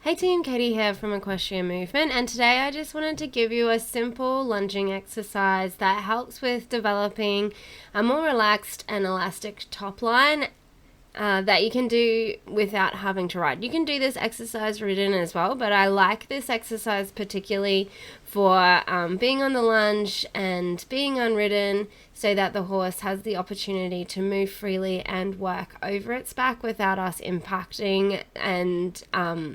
Hey team, Katie here from Equestrian Movement, and today I just wanted to give you a simple lunging exercise that helps with developing a more relaxed and elastic top line that you can do without having to ride. You can do this exercise ridden as well, but I like this exercise particularly for being on the lunge and being unridden, so that the horse has the opportunity to move freely and work over its back without us impacting and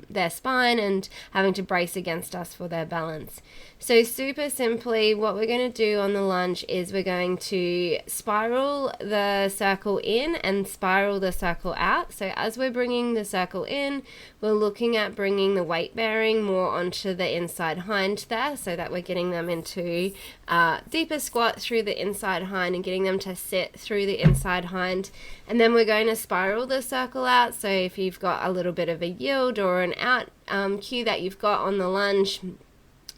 their spine and having to brace against us for their balance. So super simply, what we're going to do on the lunge is we're going to spiral the circle in and spiral the circle out. So as we're bringing the circle in, we're looking at bringing the weight bearing more onto the inside hind there, so that we're getting them into deeper squat through the inside hind and getting them to sit through the inside hind. And then we're going to spiral the circle out. So if you've got a little bit of a yield or an out cue that you've got on the lunge,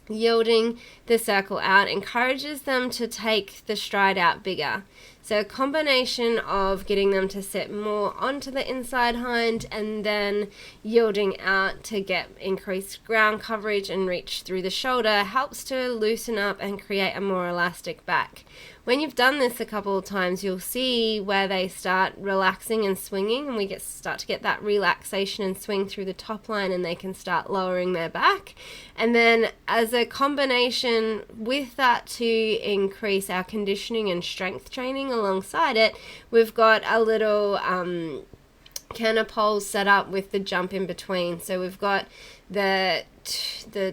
yielding the circle out encourages them to take the stride out bigger. So a combination of getting them to sit more onto the inside hind and then yielding out to get increased ground coverage and reach through the shoulder helps to loosen up and create a more elastic back. When you've done this a couple of times, you'll see where they start relaxing and swinging, and we start to get that relaxation and swing through the top line, and they can start lowering their back. And then as a combination with that to increase our conditioning and strength training alongside it, we've got a little canter poles set up with the jump in between. So we've got the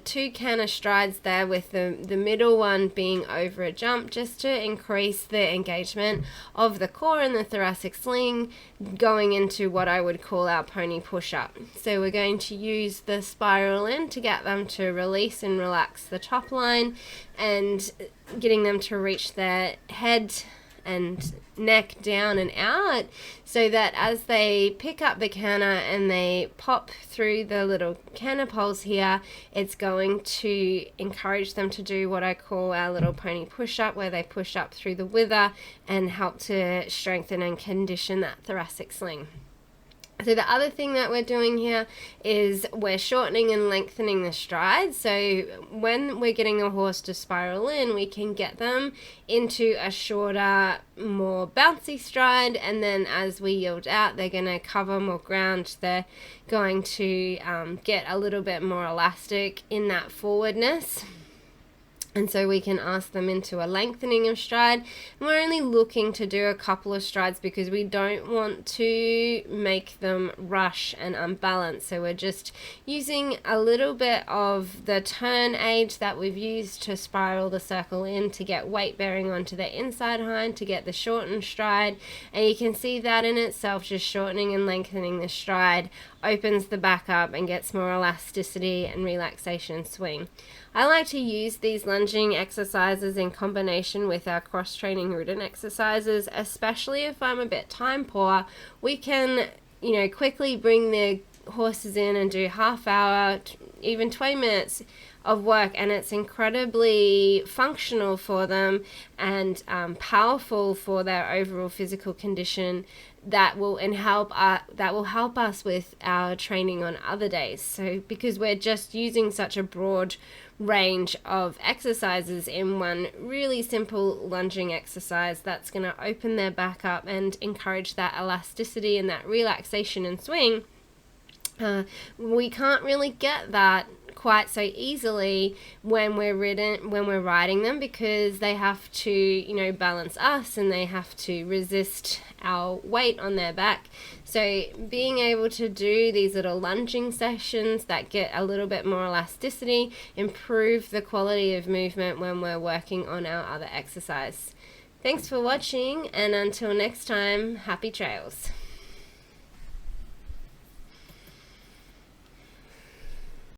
two canter strides there, with the middle one being over a jump, just to increase the engagement of the core and the thoracic sling, going into what I would call our pony push-up. So we're going to use the spiral in to get them to release and relax the top line, and getting them to reach their head and neck down and out, so that as they pick up the canter and they pop through the little canter poles here, it's going to encourage them to do what I call our little pony push-up, where they push up through the wither and help to strengthen and condition that thoracic sling. So the other thing that we're doing here is we're shortening and lengthening the stride. So when we're getting the horse to spiral in, we can get them into a shorter, more bouncy stride, and then as we yield out, they're going to cover more ground. They're going to get a little bit more elastic in that forwardness. And so we can ask them into a lengthening of stride. And we're only looking to do a couple of strides because we don't want to make them rush and unbalanced. So we're just using a little bit of the turn aid that we've used to spiral the circle in to get weight bearing onto the inside hind to get the shortened stride. And you can see that in itself, just shortening and lengthening the stride opens the back up and gets more elasticity and relaxation and swing. I like to use these lunging exercises in combination with our cross-training ridden exercises, especially if I'm a bit time poor. We can, quickly bring the horses in and do half hour, even 20 minutes of work, and it's incredibly functional for them and powerful for their overall physical condition. That will help us with our training on other days. So because we're just using such a broad range of exercises in one really simple lunging exercise, that's going to open their back up and encourage that elasticity and that relaxation and swing. We can't really get that quite so easily when we're riding them, because they have to balance us and they have to resist our weight on their back. So being able to do these little lunging sessions that get a little bit more elasticity improve the quality of movement when we're working on our other exercise. Thanks for watching, and until next time, happy trails.